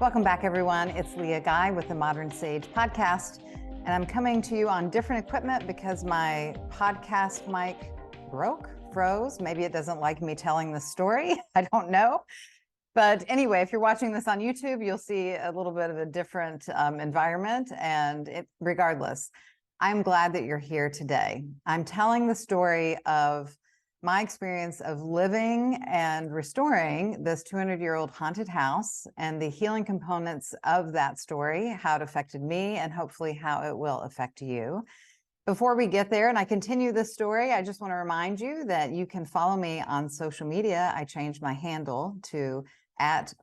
Welcome back, everyone. It's Leah Guy with the Modern Sage podcast, and I'm coming to you on different equipment because my podcast mic froze. Maybe it doesn't like me telling the story. I don't know. But anyway, if you're watching this on YouTube, you'll see a little bit of a different environment. And regardless, I'm glad that you're here today. I'm telling the story of my experience of living and restoring this 200-year-old haunted house and the healing components of that story, how it affected me, and hopefully how it will affect you. Before we get there and I continue this story, I just want to remind you that you can follow me on social media. I changed my handle to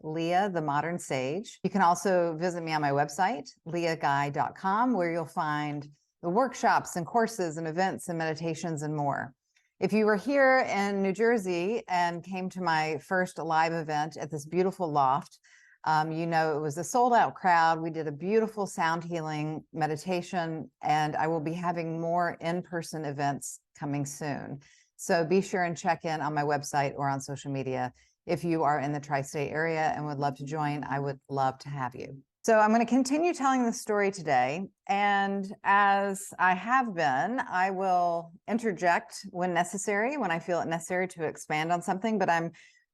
@Leah the Modern Sage. You can also visit me on my website, leahguy.com, where you'll find the workshops and courses and events and meditations and more. If you were here in New Jersey and came to my first live event at this beautiful loft, you know it was a sold-out crowd. We did a beautiful sound healing meditation, and I will be having more in-person events coming soon. So be sure and check in on my website or on social media. If you are in the tri-state area and would love to join, I would love to have you. So I'm going to continue telling the story today. And as I have been, I will interject when necessary, when I feel it necessary to expand on something, but I'm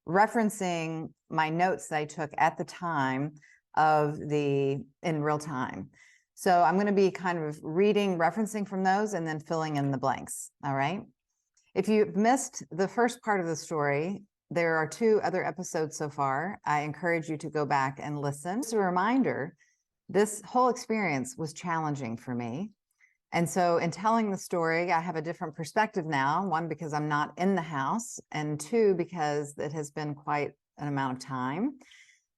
referencing my notes that I took at the time in real time. So I'm going to be kind of referencing from those and then filling in the blanks. All right. If you've missed the first part of the story, there are 2 other episodes so far. I encourage you to go back and listen. Just a reminder, this whole experience was challenging for me. And so in telling the story, I have a different perspective now. 1, because I'm not in the house, and 2, because it has been quite an amount of time.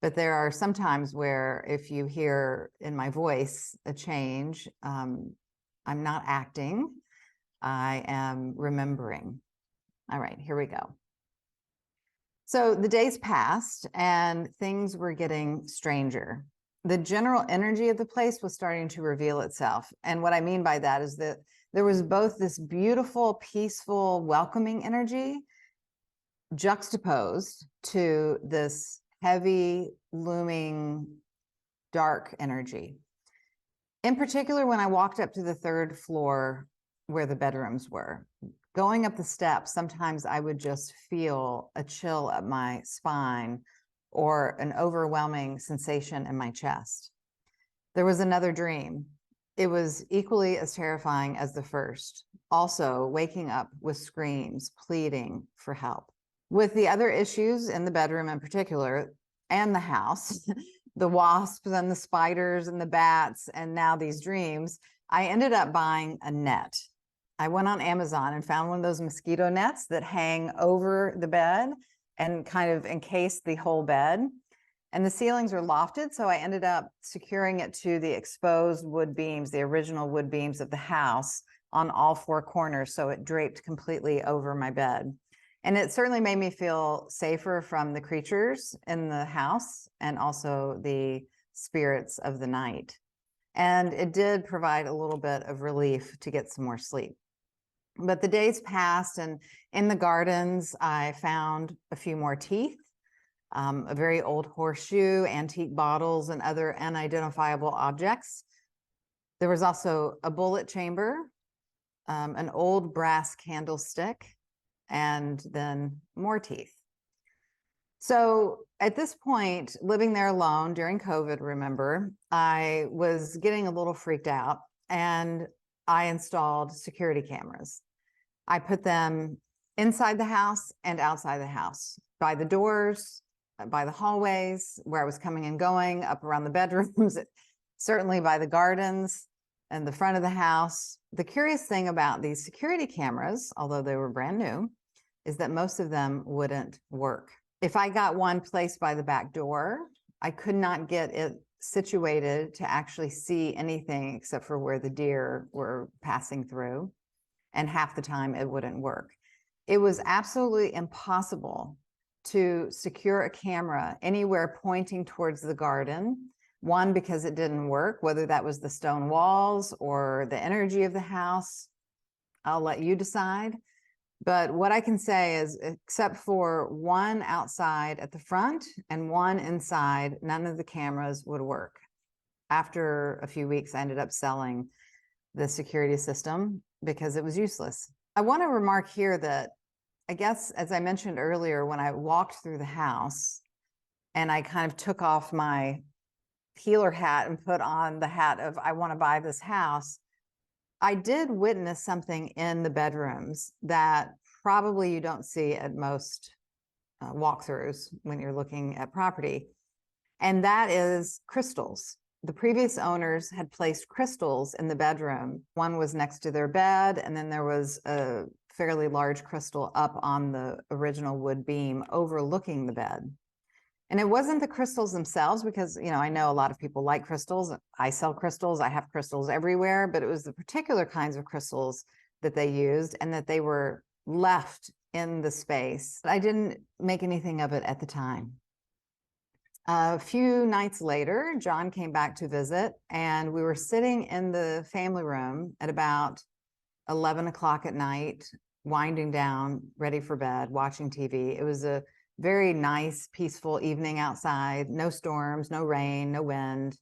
But there are some times where if you hear in my voice a change, I'm not acting, I am remembering. All right, here we go. So the days passed and things were getting stranger. The general energy of the place was starting to reveal itself. And what I mean by that is that there was both this beautiful, peaceful, welcoming energy juxtaposed to this heavy, looming, dark energy. In particular, when I walked up to the 3rd floor where the bedrooms were, going up the steps, sometimes I would just feel a chill up my spine or an overwhelming sensation in my chest. There was another dream. It was equally as terrifying as the first, also waking up with screams, pleading for help. With the other issues in the bedroom in particular, and the house, the wasps and the spiders and the bats, and now these dreams, I ended up buying a net. I went on Amazon and found one of those mosquito nets that hang over the bed and kind of encase the whole bed. And the ceilings are lofted, so I ended up securing it to the exposed wood beams, the original wood beams of the house, on all 4 corners, so it draped completely over my bed. And it certainly made me feel safer from the creatures in the house and also the spirits of the night. And it did provide a little bit of relief to get some more sleep. But the days passed, and in the gardens, I found a few more teeth, a very old horseshoe, antique bottles, and other unidentifiable objects. There was also a bullet chamber, an old brass candlestick, and then more teeth. So at this point, living there alone during COVID, remember, I was getting a little freaked out, and I installed security cameras. I put them inside the house and outside the house, by the doors, by the hallways, where I was coming and going, up around the bedrooms, certainly by the gardens and the front of the house. The curious thing about these security cameras, although they were brand new, is that most of them wouldn't work. If I got one placed by the back door, I could not get it situated to actually see anything except for where the deer were passing through. And half the time it wouldn't work. It was absolutely impossible to secure a camera anywhere pointing towards the garden. 1, because it didn't work, whether that was the stone walls or the energy of the house, I'll let you decide. But what I can say is, except for one outside at the front and one inside, none of the cameras would work. After a few weeks, I ended up selling the security system because it was useless. I want to remark here that I guess, as I mentioned earlier, when I walked through the house and I kind of took off my healer hat and put on the hat of, I want to buy this house, I did witness something in the bedrooms that probably you don't see at most walkthroughs when you're looking at property. And that is crystals. The previous owners had placed crystals in the bedroom. One was next to their bed, and then there was a fairly large crystal up on the original wood beam overlooking the bed. And it wasn't the crystals themselves, because, I know a lot of people like crystals. I sell crystals. I have crystals everywhere, but it was the particular kinds of crystals that they used and that they were left in the space. I didn't make anything of it at the time. A few nights later, John came back to visit, and we were sitting in the family room at about 11 o'clock at night, winding down, ready for bed, watching TV. It was a very nice, peaceful evening outside, no storms, no rain, no wind.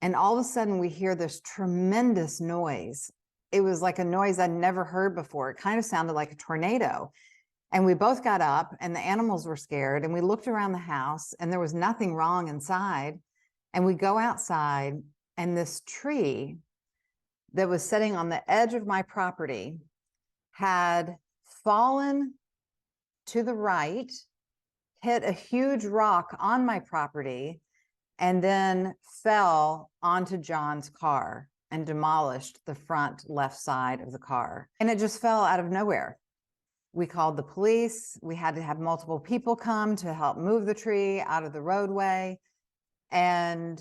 And all of a sudden we hear this tremendous noise. It was like a noise I'd never heard before. It kind of sounded like a tornado. And we both got up, and the animals were scared, and we looked around the house, and there was nothing wrong inside. And we go outside, and this tree that was sitting on the edge of my property had fallen to the right, hit a huge rock on my property, and then fell onto John's car and demolished the front left side of the car. And it just fell out of nowhere. We called the police. We had to have multiple people come to help move the tree out of the roadway. And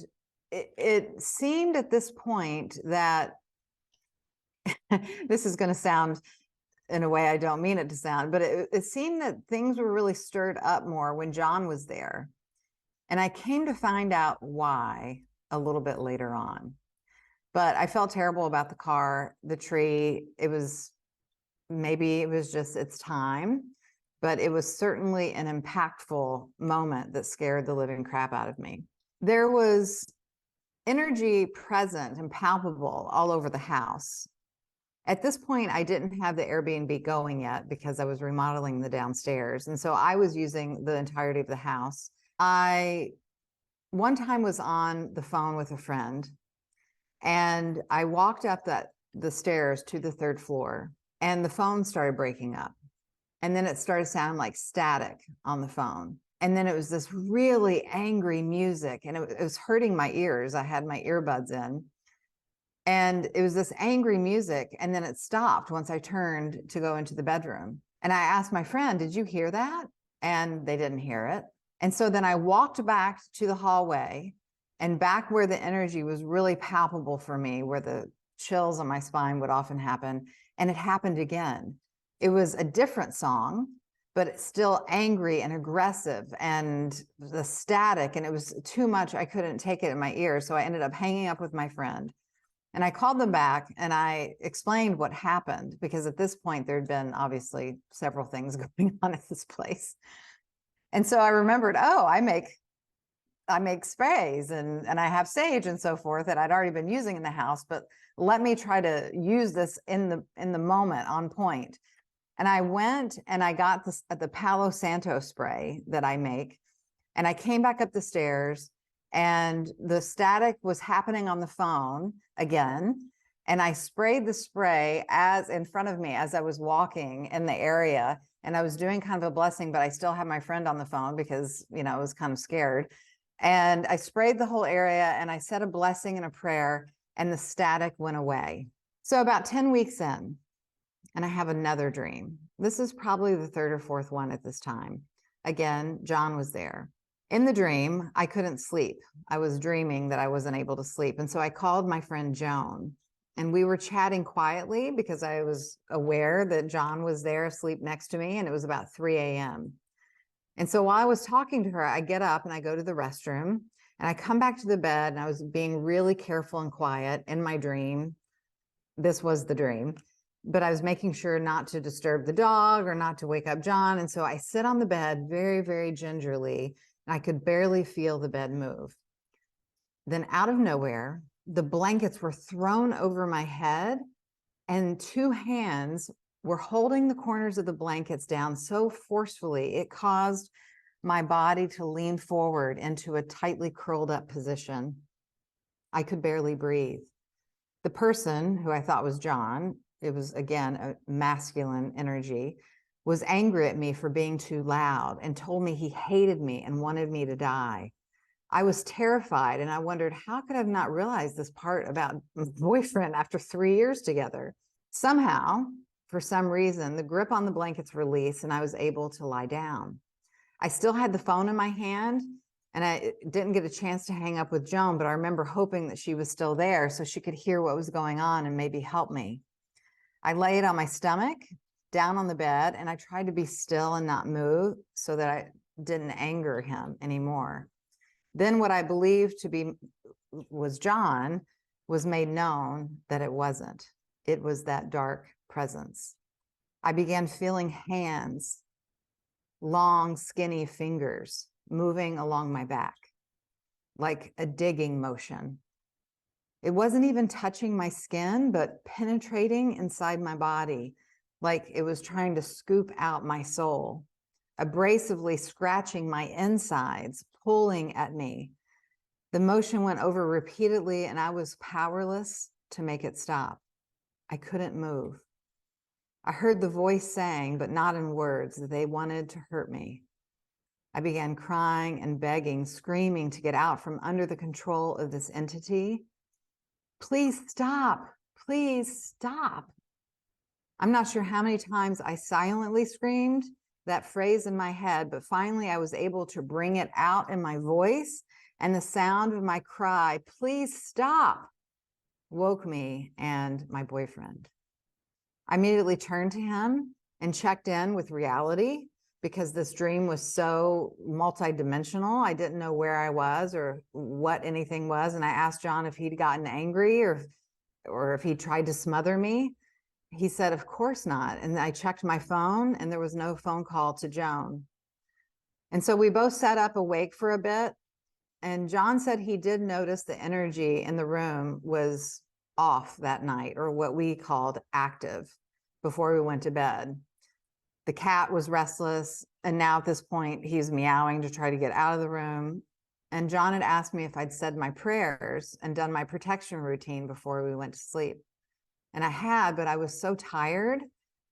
it seemed at this point that this is going to sound in a way I don't mean it to sound, but it seemed that things were really stirred up more when John was there. And I came to find out why a little bit later on. But I felt terrible about the car, the tree. Maybe it was just its time, but it was certainly an impactful moment that scared the living crap out of me. There was energy present and palpable all over the house. At this point, I didn't have the Airbnb going yet because I was remodeling the downstairs. And so I was using the entirety of the house. I one time was on the phone with a friend, and I walked up the stairs to the third floor, and the phone started breaking up. And then it started sounding like static on the phone. And then it was this really angry music, and it was hurting my ears. I had my earbuds in. And it was this angry music, and then it stopped once I turned to go into the bedroom. And I asked my friend, "Did you hear that?" And they didn't hear it. And so then I walked back to the hallway, and back where the energy was really palpable for me, where the chills on my spine would often happen, and it happened again. It was a different song, but it's still angry and aggressive, and the static, and it was too much. I couldn't take it in my ears. So I ended up hanging up with my friend. And I called them back, and I explained what happened, because at this point there'd been obviously several things going on at this place. And so I remembered, I make sprays and I have sage and so forth that I'd already been using in the house, but let me try to use this in the moment on point. And I went and I got the Palo Santo spray that I make, and I came back up the stairs, and the static was happening on the phone again. And I sprayed the spray as in front of me as I was walking in the area. And I was doing kind of a blessing, but I still had my friend on the phone because, I was kind of scared. And I sprayed the whole area, and I said a blessing and a prayer, and the static went away. So about 10 weeks in, and I have another dream. This is probably the third or fourth one at this time. Again, John was there. In the dream, I couldn't sleep. I was dreaming that I wasn't able to sleep. And so I called my friend Joan, and we were chatting quietly because I was aware that John was there asleep next to me, and it was about 3 a.m. And so while I was talking to her, I get up and I go to the restroom, and I come back to the bed, and I was being really careful and quiet in my dream. This was the dream. but I was making sure not to disturb the dog or not to wake up John. And so I sit on the bed very, very gingerly, and I could barely feel the bed move. Then out of nowhere, the blankets were thrown over my head, and two hands were holding the corners of the blankets down so forcefully, it caused my body to lean forward into a tightly curled up position. I could barely breathe. The person, who I thought was John, it was again a masculine energy, was angry at me for being too loud and told me he hated me and wanted me to die. I was terrified, and I wondered, how could I have not realized this part about my boyfriend after 3 years together? Somehow, for some reason, the grip on the blankets released and I was able to lie down. I still had the phone in my hand, and I didn't get a chance to hang up with Joan, but I remember hoping that she was still there so she could hear what was going on and maybe help me. I laid on my stomach, down on the bed, and I tried to be still and not move so that I didn't anger him anymore. Then what I believed to be was John was made known that it wasn't. It was that dark presence. I began feeling hands, long, skinny fingers moving along my back, like a digging motion. It wasn't even touching my skin, but penetrating inside my body, like it was trying to scoop out my soul, abrasively scratching my insides, pulling at me. The motion went over repeatedly, and I was powerless to make it stop. I couldn't move. I heard the voice saying, but not in words, that they wanted to hurt me. I began crying and begging, screaming to get out from under the control of this entity. Please stop. Please stop. I'm not sure how many times I silently screamed that phrase in my head, but finally I was able to bring it out in my voice, and the sound of my cry, please stop, woke me and my boyfriend. I immediately turned to him and checked in with reality, because this dream was so multidimensional. I didn't know where I was or what anything was. And I asked John if he'd gotten angry or if he tried to smother me. He said, of course not. And I checked my phone, and there was no phone call to Joan. And so we both sat up awake for a bit. And John said he did notice the energy in the room was off that night, or what we called active, before we went to bed. The cat was restless, and now at this point, he's meowing to try to get out of the room. And John had asked me if I'd said my prayers and done my protection routine before we went to sleep. And I had, but I was so tired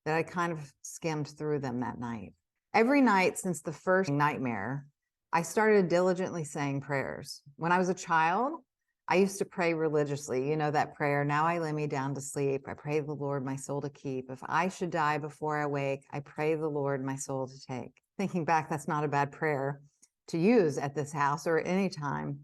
that I kind of skimmed through them that night. Every night since the first nightmare, I started diligently saying prayers. When I was a child, I used to pray religiously. You know that prayer, now I lay me down to sleep. I pray the Lord my soul to keep. If I should die before I wake, I pray the Lord my soul to take. Thinking back, that's not a bad prayer to use at this house or at any time.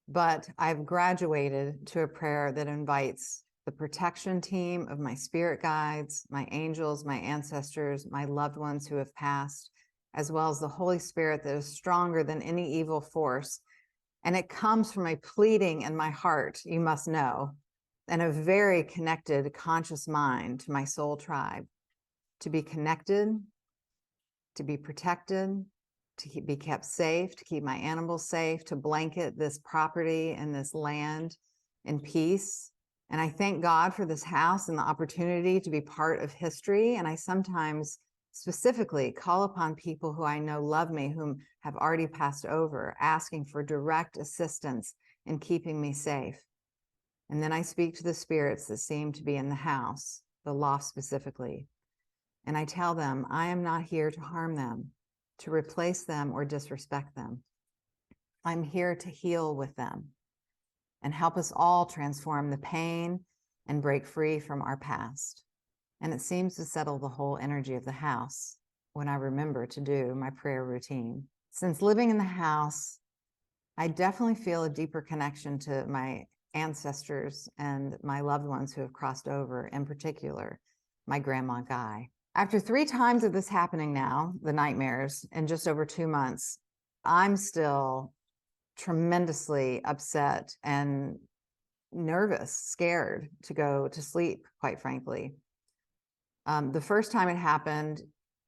But I've graduated to a prayer that invites the protection team of my spirit guides, my angels, my ancestors, my loved ones who have passed, as well as the Holy Spirit that is stronger than any evil force. And it comes from a pleading in my heart, you must know, and a very connected, conscious mind to my soul tribe, to be connected, to be protected, to be kept safe, to keep my animals safe, to blanket this property and this land in peace. And I thank God for this house and the opportunity to be part of history. And I sometimes specifically call upon people who I know love me, whom have already passed over, asking for direct assistance in keeping me safe. And then I speak to the spirits that seem to be in the house, the loft specifically. And I tell them, I am not here to harm them, to replace them or disrespect them. I'm here to heal with them and help us all transform the pain and break free from our past. And it seems to settle the whole energy of the house when I remember to do my prayer routine. Since living in the house, I definitely feel a deeper connection to my ancestors and my loved ones who have crossed over, in particular, my grandma Guy. After 3 times of this happening now, the nightmares, in just over 2 months, I'm still tremendously upset and nervous, scared to go to sleep, quite frankly. The first time it happened,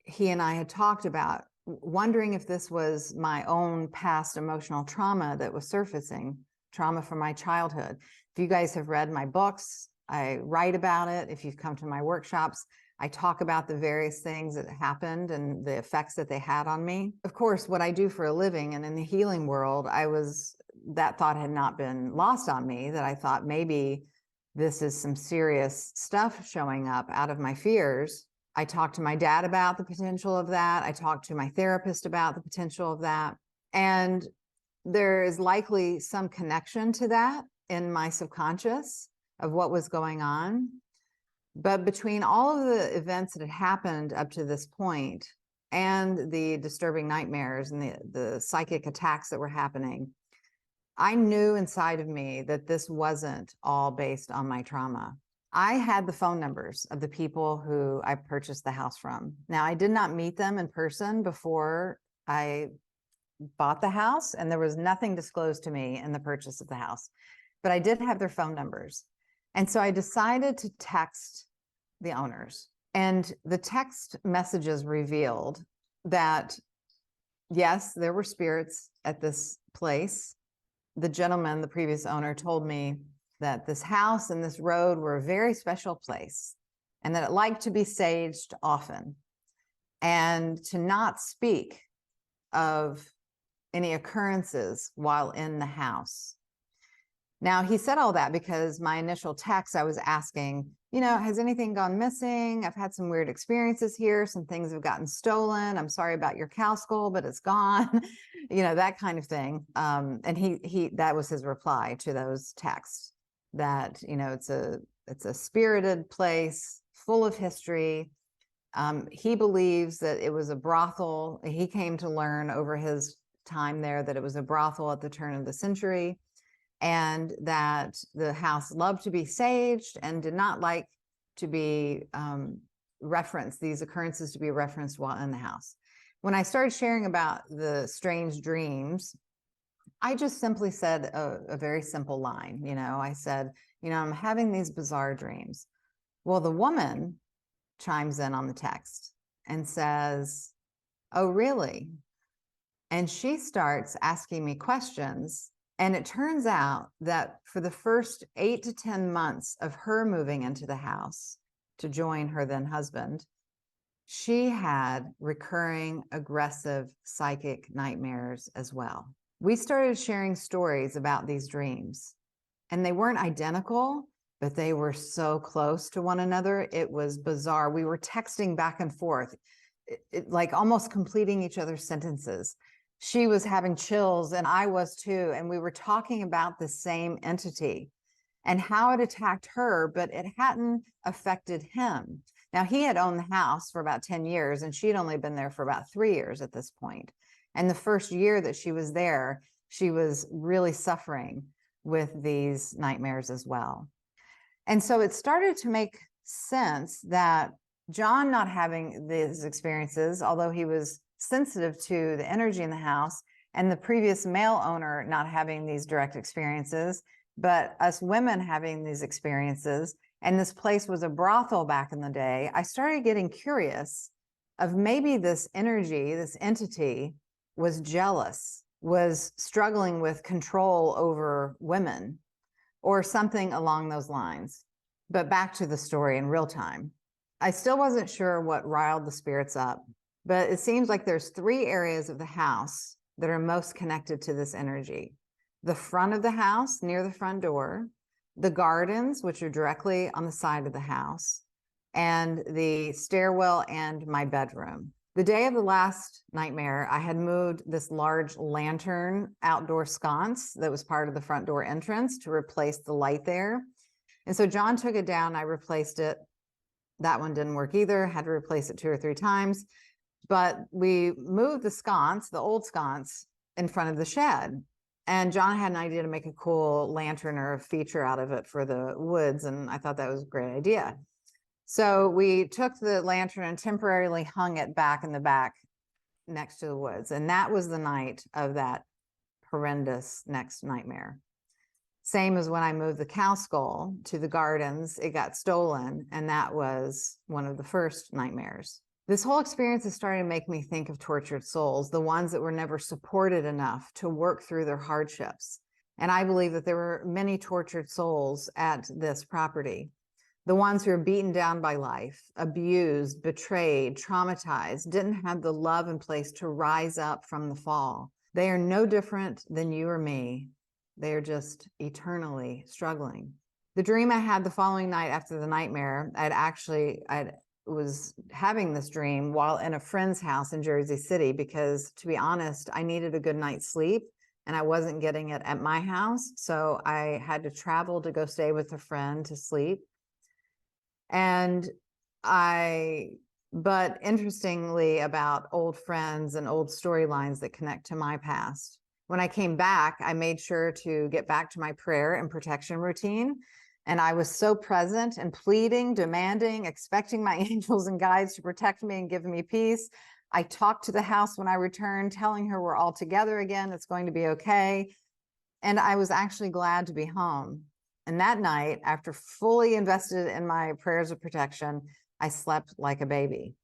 he and I had talked about wondering if this was my own past emotional trauma that was surfacing, trauma from my childhood. If you guys have read my books, I write about it. If you've come to my workshops, I talk about the various things that happened and the effects that they had on me. Of course, what I do for a living and in the healing world, that thought had not been lost on me, that I thought maybe this is some serious stuff showing up out of my fears. I talked to my dad about the potential of that. I talked to my therapist about the potential of that. And there is likely some connection to that in my subconscious of what was going on. But between all of the events that had happened up to this point and the disturbing nightmares and the psychic attacks that were happening, I knew inside of me that this wasn't all based on my trauma. I had the phone numbers of the people who I purchased the house from. Now, I did not meet them in person before I bought the house, and there was nothing disclosed to me in the purchase of the house, but I did have their phone numbers. And so I decided to text the owners, and the text messages revealed that, yes, there were spirits at this place. The gentleman, the previous owner, told me that this house and this road were a very special place and that it liked to be saged often and to not speak of any occurrences while in the house. Now, he said all that because my initial text, I was asking, has anything gone missing? I've had some weird experiences here. Some things have gotten stolen. I'm sorry about your cow skull, but it's gone, that kind of thing. And that was his reply to those texts, that, it's a spirited place full of history. He believes that it was a brothel. He came to learn over his time there that it was a brothel at the turn of the century, and that the house loved to be saged and did not like to be referenced, these occurrences to be referenced while in the house. When I started sharing about the strange dreams, I just simply said a very simple line. I said, I'm having these bizarre dreams. Well, the woman chimes in on the text and says, oh, really? And she starts asking me questions. And it turns out that for the first 8 to 10 months of her moving into the house to join her then husband, she had recurring aggressive psychic nightmares as well. We started sharing stories about these dreams, and they weren't identical, but they were so close to one another. It was bizarre. We were texting back and forth, like almost completing each other's sentences. She was having chills and I was too. And we were talking about the same entity and how it attacked her, but it hadn't affected him. Now, he had owned the house for about 10 years and she'd only been there for about 3 years at this point. And the first year that she was there, she was really suffering with these nightmares as well. And so it started to make sense that John not having these experiences, although he was sensitive to the energy in the house, and the previous male owner not having these direct experiences, but us women having these experiences, and this place was a brothel back in the day, I started getting curious of maybe this energy, this entity was jealous, was struggling with control over women, or something along those lines. But back to the story in real time. I still wasn't sure what riled the spirits up, but it seems like there's 3 areas of the house that are most connected to this energy. The front of the house, near the front door, the gardens, which are directly on the side of the house, and the stairwell and my bedroom. The day of the last nightmare, I had moved this large lantern outdoor sconce that was part of the front door entrance to replace the light there. And so John took it down, I replaced it. That one didn't work either, had to replace it 2 or 3 times. But we moved the sconce, the old sconce, in front of the shed. And John had an idea to make a cool lantern or a feature out of it for the woods. And I thought that was a great idea. So we took the lantern and temporarily hung it back in the back next to the woods. And that was the night of that horrendous next nightmare. Same as when I moved the cow skull to the gardens, it got stolen. And that was one of the first nightmares. This whole experience is starting to make me think of tortured souls, the ones that were never supported enough to work through their hardships. And I believe that there were many tortured souls at this property. The ones who are beaten down by life, abused, betrayed, traumatized, didn't have the love in place to rise up from the fall. They are no different than you or me. They are just eternally struggling. The dream I had the following night after the nightmare, I was having this dream while in a friend's house in Jersey City, because to be honest, I needed a good night's sleep and I wasn't getting it at my house. So I had to travel to go stay with a friend to sleep. But interestingly, about old friends and old storylines that connect to my past. When I came back, I made sure to get back to my prayer and protection routine. And I was so present and pleading, demanding, expecting my angels and guides to protect me and give me peace. I talked to the house when I returned, telling her we're all together again, it's going to be okay. And I was actually glad to be home. And that night, after fully invested in my prayers of protection, I slept like a baby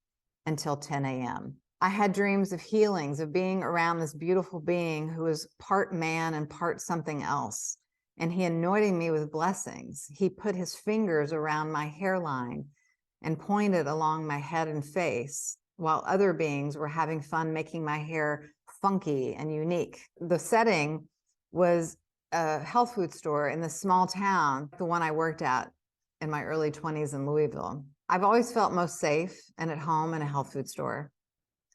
until 10 a.m. I had dreams of healings, of being around this beautiful being who was part man and part something else. And he anointed me with blessings. He put his fingers around my hairline and pointed along my head and face, while other beings were having fun making my hair funky and unique. The setting was a health food store in this small town, the one I worked at in my early 20s in Louisville. I've always felt most safe and at home in a health food store.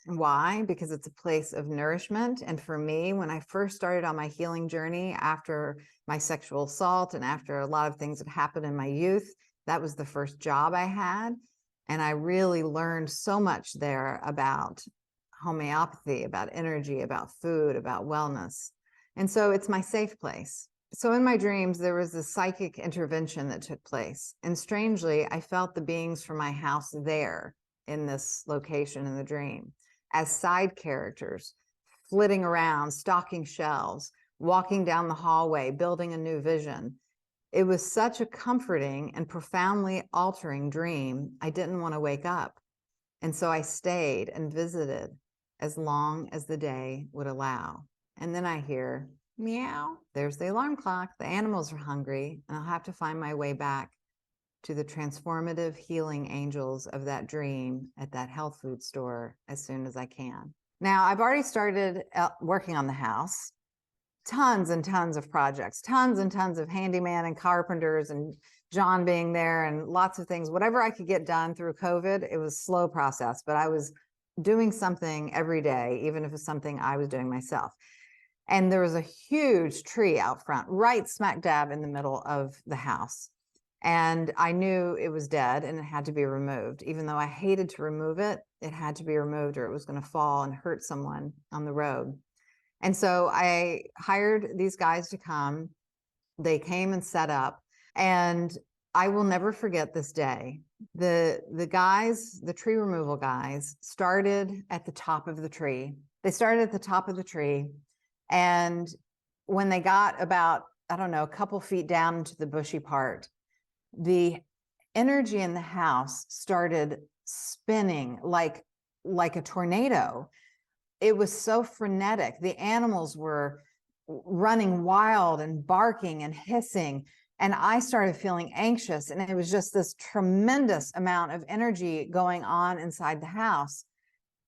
Why? Because it's a place of nourishment. And for me, when I first started on my healing journey after my sexual assault and after a lot of things that happened in my youth, that was the first job I had. And I really learned so much there about homeopathy, about energy, about food, about wellness. And so it's my safe place. So in my dreams, there was a psychic intervention that took place. And strangely, I felt the beings from my house there in this location in the dream as side characters, flitting around, stocking shelves, walking down the hallway, building a new vision. It was such a comforting and profoundly altering dream, I didn't want to wake up. And so I stayed and visited as long as the day would allow. And then I hear, meow, there's the alarm clock. The animals are hungry, and I'll have to find my way back to the transformative healing angels of that dream at that health food store as soon as I can. Now, I've already started working on the house. Tons and tons of projects, tons and tons of handyman and carpenters and John being there and lots of things. Whatever I could get done through COVID, it was a slow process, but I was doing something every day, even if it's something I was doing myself. And there was a huge tree out front, right smack dab in the middle of the house. And I knew it was dead and it had to be removed. Even though I hated to remove it, it had to be removed or it was going to fall and hurt someone on the road. And so I hired these guys to come. They came and set up, and I will never forget this day. The guys, the tree removal guys, started at the top of the tree. They started at the top of the tree, and when they got about, I don't know, a couple feet down into the bushy part, the energy in the house started spinning like a tornado. It was so frenetic. The animals were running wild and barking and hissing. And I started feeling anxious. And it was just this tremendous amount of energy going on inside the house.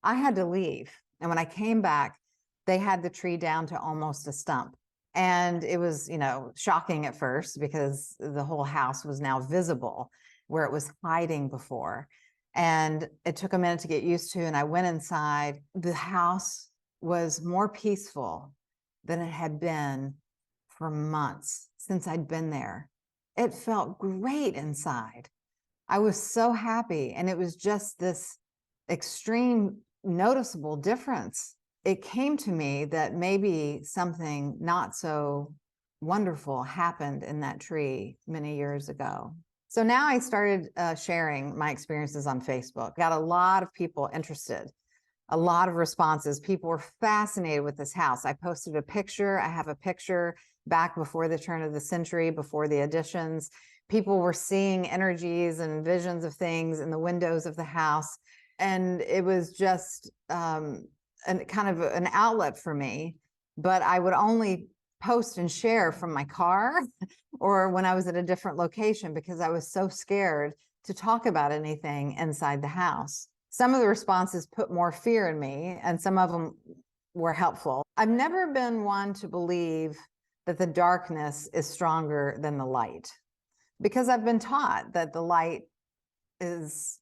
I had to leave. And when I came back, they had the tree down to almost a stump. And it was, shocking at first because the whole house was now visible where it was hiding before. And it took a minute to get used to. And I went inside. The house was more peaceful than it had been for months since I'd been there. It felt great inside. I was so happy. And it was just this extreme, noticeable difference. It came to me that maybe something not so wonderful happened in that tree many years ago. So now I started sharing my experiences on Facebook. Got a lot of people interested. a lot of responses. People were fascinated with this house. I posted a picture. I have a picture back before the turn of the century, before the additions. People were seeing energies and visions of things in the windows of the house. And it was just kind of an outlet for me. But I would only post and share from my car or when I was at a different location because I was so scared to talk about anything inside the house. Some of the responses put more fear in me, and some of them were helpful. I've never been one to believe that the darkness is stronger than the light, because I've been taught that the light is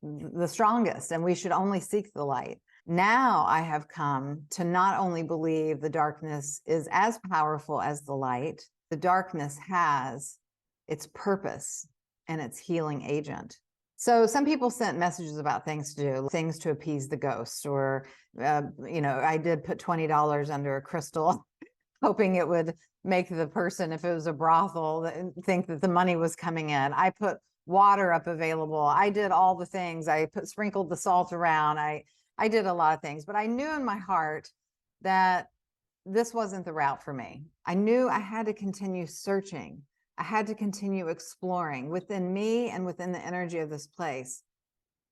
the strongest and we should only seek the light. Now I have come to not only believe the darkness is as powerful as the light, the darkness has its purpose and its healing agent. So some people sent messages about things to do, things to appease the ghosts, or, I did put $20 under a crystal, hoping it would make the person, if it was a brothel, think that the money was coming in. I put water up available. I did all the things. I sprinkled the salt around. I did a lot of things, but I knew in my heart that this wasn't the route for me. I knew I had to continue searching. I had to continue exploring within me and within the energy of this place.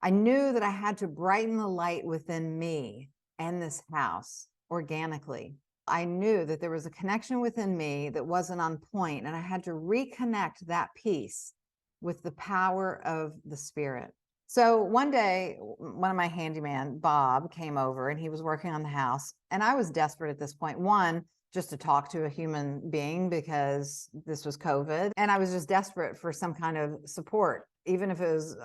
I knew that I had to brighten the light within me and this house organically. I knew that there was a connection within me that wasn't on point, and I had to reconnect that piece with the power of the spirit. So one day, one of my handyman, Bob, came over and he was working on the house. And I was desperate at this point. One, just to talk to a human being because this was COVID. And I was just desperate for some kind of support, even if it was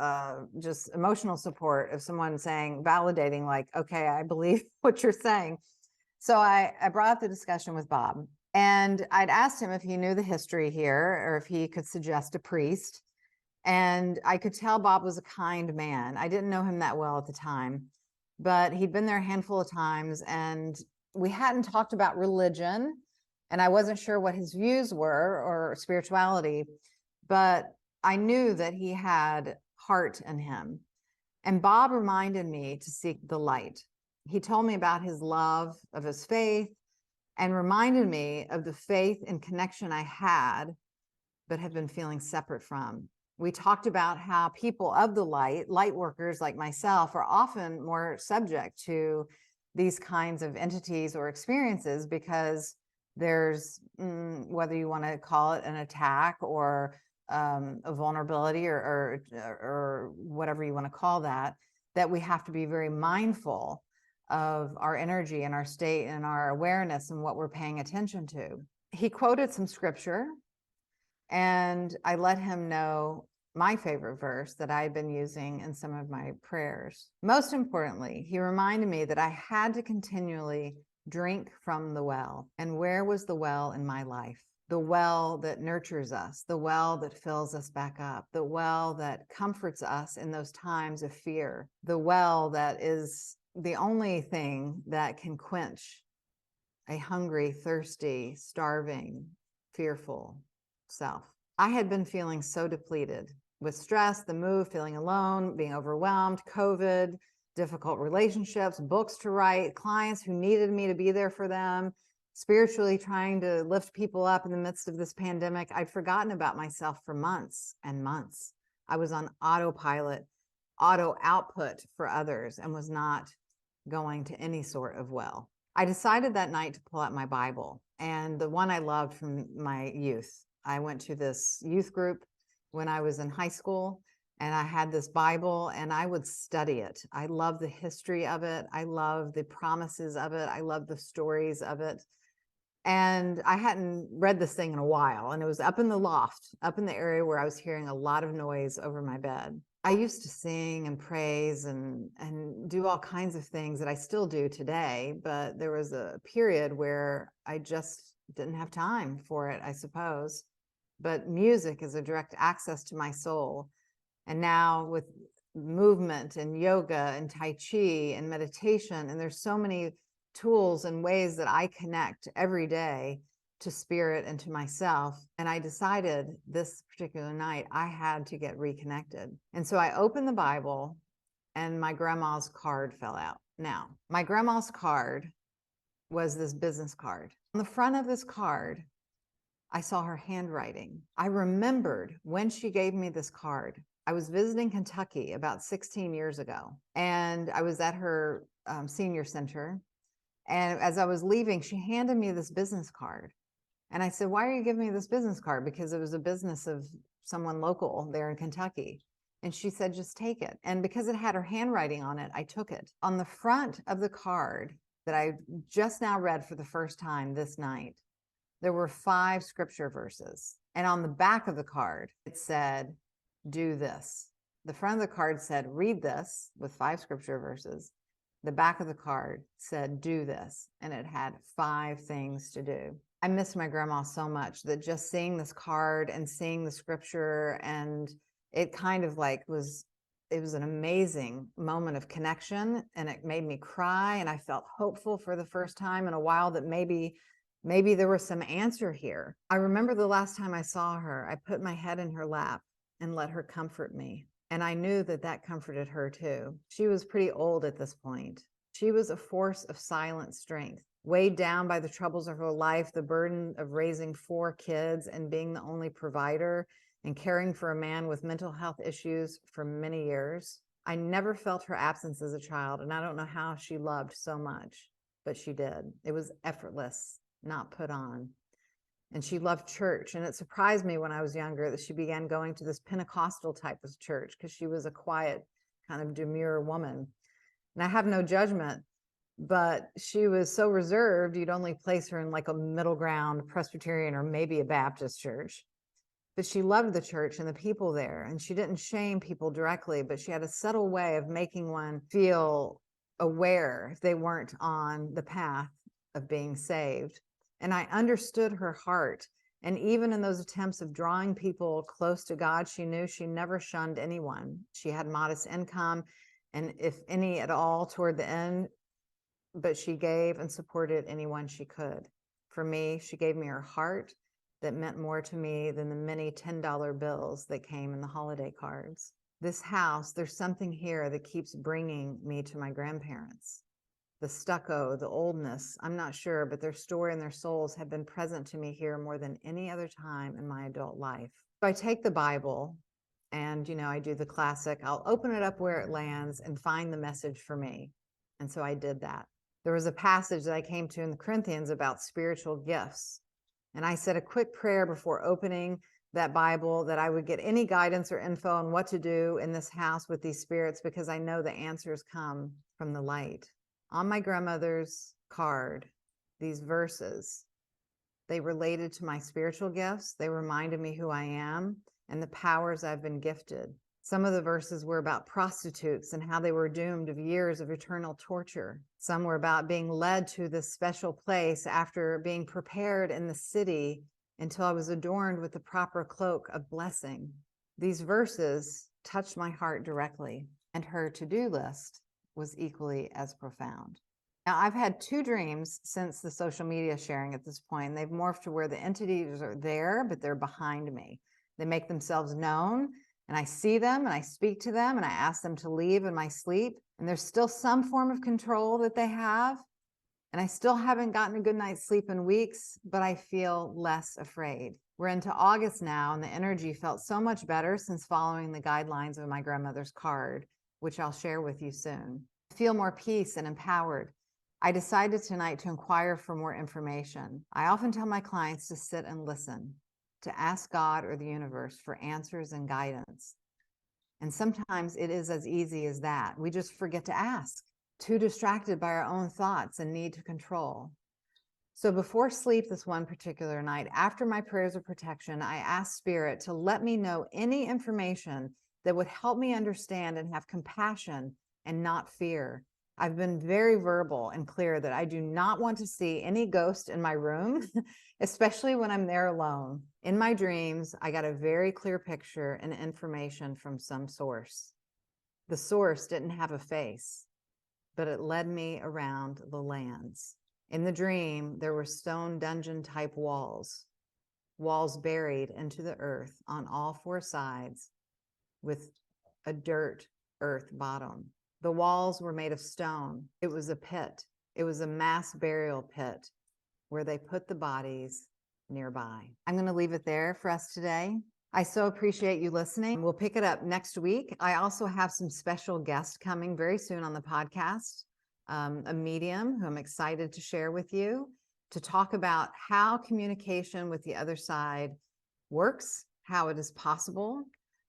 just emotional support of someone saying, validating, like, okay, I believe what you're saying. So I brought up the discussion with Bob, and I'd asked him if he knew the history here or if he could suggest a priest. And I could tell Bob was a kind man. I didn't know him that well at the time, but he'd been there a handful of times, and we hadn't talked about religion, and I wasn't sure what his views were or spirituality, but I knew that he had heart in him. And Bob reminded me to seek the light. He told me about his love of his faith and reminded me of the faith and connection I had, but had been feeling separate from. We talked about how people of the light workers like myself, are often more subject to these kinds of entities or experiences because there's, whether you want to call it an attack or a vulnerability or whatever you want to call that we have to be very mindful of our energy and our state and our awareness and what we're paying attention to. He quoted some scripture, and I let him know my favorite verse that I had been using in some of my prayers. Most importantly, he reminded me that I had to continually drink from the well. And where was the well in my life? The well that nurtures us, the well that fills us back up, the well that comforts us in those times of fear, the well that is the only thing that can quench a hungry, thirsty, starving, fearful self. I had been feeling so depleted with stress, the move, feeling alone, being overwhelmed, COVID, difficult relationships, books to write, clients who needed me to be there for them, spiritually trying to lift people up in the midst of this pandemic. I'd forgotten about myself for months and months. I was on autopilot, auto output for others, and was not going to any sort of well. I decided that night to pull out my Bible, and the one I loved from my youth. I went to this youth group when I was in high school, and I had this Bible, and I would study it. I love the history of it. I love the promises of it. I love the stories of it. And I hadn't read this thing in a while, and it was up in the loft, up in the area where I was hearing a lot of noise over my bed. I used to sing and praise and do all kinds of things that I still do today, but there was a period where I just didn't have time for it, I suppose. But music is a direct access to my soul. And now with movement and yoga and Tai Chi and meditation, and there's so many tools and ways that I connect every day to spirit and to myself. And I decided this particular night I had to get reconnected. And so I opened the Bible, and my grandma's card fell out. Now, my grandma's card was this business card. On the front of this card, I saw her handwriting. I remembered when she gave me this card. I was visiting Kentucky about 16 years ago, and I was at her senior center. And as I was leaving, she handed me this business card. And I said, "Why are you giving me this business card?" Because it was a business of someone local there in Kentucky. And she said, "Just take it." And because it had her handwriting on it, I took it. On the front of the card that I just now read for the first time this night, there were 5 scripture verses. And on the back of the card, it said, "Do this." The front of the card said, "Read this," with 5 scripture verses. The back of the card said, "Do this." And it had 5 things to do. I miss my grandma so much that just seeing this card and seeing the scripture, and it kind of like it was an amazing moment of connection, and it made me cry, and I felt hopeful for the first time in a while that maybe there was some answer here. I remember the last time I saw her, I put my head in her lap and let her comfort me. And I knew that that comforted her too. She was pretty old at this point. She was a force of silent strength, weighed down by the troubles of her life, the burden of raising 4 kids and being the only provider and caring for a man with mental health issues for many years. I never felt her absence as a child, and I don't know how she loved so much, but she did. It was effortless, not put on. And she loved church. And it surprised me when I was younger that she began going to this Pentecostal type of church, because she was a quiet, kind of demure woman. And I have no judgment, but she was so reserved, you'd only place her in like a middle ground Presbyterian or maybe a Baptist church. But she loved the church and the people there. And she didn't shame people directly, but she had a subtle way of making one feel aware if they weren't on the path of being saved. And I understood her heart. And even in those attempts of drawing people close to God, she knew she never shunned anyone. She had modest income, and if any at all toward the end, but she gave and supported anyone she could. For me, she gave me her heart that meant more to me than the many $10 bills that came in the holiday cards. This house, there's something here that keeps bringing me to my grandparents. The stucco, the oldness, I'm not sure, but their story and their souls have been present to me here more than any other time in my adult life. So I take the Bible and, I do the classic, I'll open it up where it lands and find the message for me. And so I did that. There was a passage that I came to in the Corinthians about spiritual gifts. And I said a quick prayer before opening that Bible that I would get any guidance or info on what to do in this house with these spirits, because I know the answers come from the light. On my grandmother's card, these verses, they related to my spiritual gifts. They reminded me who I am and the powers I've been gifted. Some of the verses were about prostitutes and how they were doomed of years of eternal torture. Some were about being led to this special place after being prepared in the city until I was adorned with the proper cloak of blessing. These verses touched my heart directly, and her to-do list was equally as profound. Now, I've had 2 dreams since the social media sharing at this point. They've morphed to where the entities are there, but they're behind me. They make themselves known, and I see them, and I speak to them, and I ask them to leave in my sleep. And there's still some form of control that they have. And I still haven't gotten a good night's sleep in weeks, but I feel less afraid. We're into August now, and the energy felt so much better since following the guidelines of my grandmother's card, which I'll share with you soon. I feel more peace and empowered. I decided tonight to inquire for more information. I often tell my clients to sit and listen, to ask God or the universe for answers and guidance. And sometimes it is as easy as that. We just forget to ask, too distracted by our own thoughts and need to control. So before sleep this one particular night, after my prayers of protection, I asked Spirit to let me know any information that would help me understand and have compassion and not fear. I've been very verbal and clear that I do not want to see any ghost in my room, especially when I'm there alone. In my dreams, I got a very clear picture and information from some source. The source didn't have a face, but it led me around the lands. In the dream, there were stone dungeon type walls buried into the earth on all 4 sides with a dirt earth bottom. The walls were made of stone. It was a pit. It was a mass burial pit where they put the bodies nearby. I'm going to leave it there for us today. I so appreciate you listening. We'll pick it up next week. I also have some special guests coming very soon on the podcast, a medium who I'm excited to share with you to talk about how communication with the other side works, how it is possible.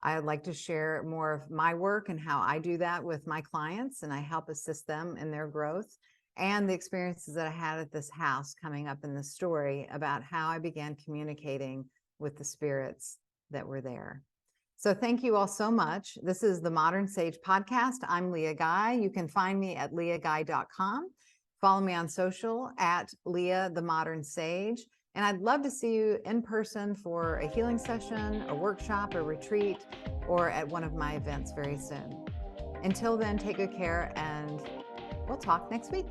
I would like to share more of my work and how I do that with my clients, and I help assist them in their growth, and the experiences that I had at this house coming up in the story about how I began communicating with the spirits that were there. So thank you all so much. This is the Modern Sage Podcast. I'm Leah Guy. You can find me at leahguy.com. Follow me on social at Leah the Modern Sage. And I'd love to see you in person for a healing session, a workshop, a retreat, or at one of my events very soon. Until then, take good care, and we'll talk next week.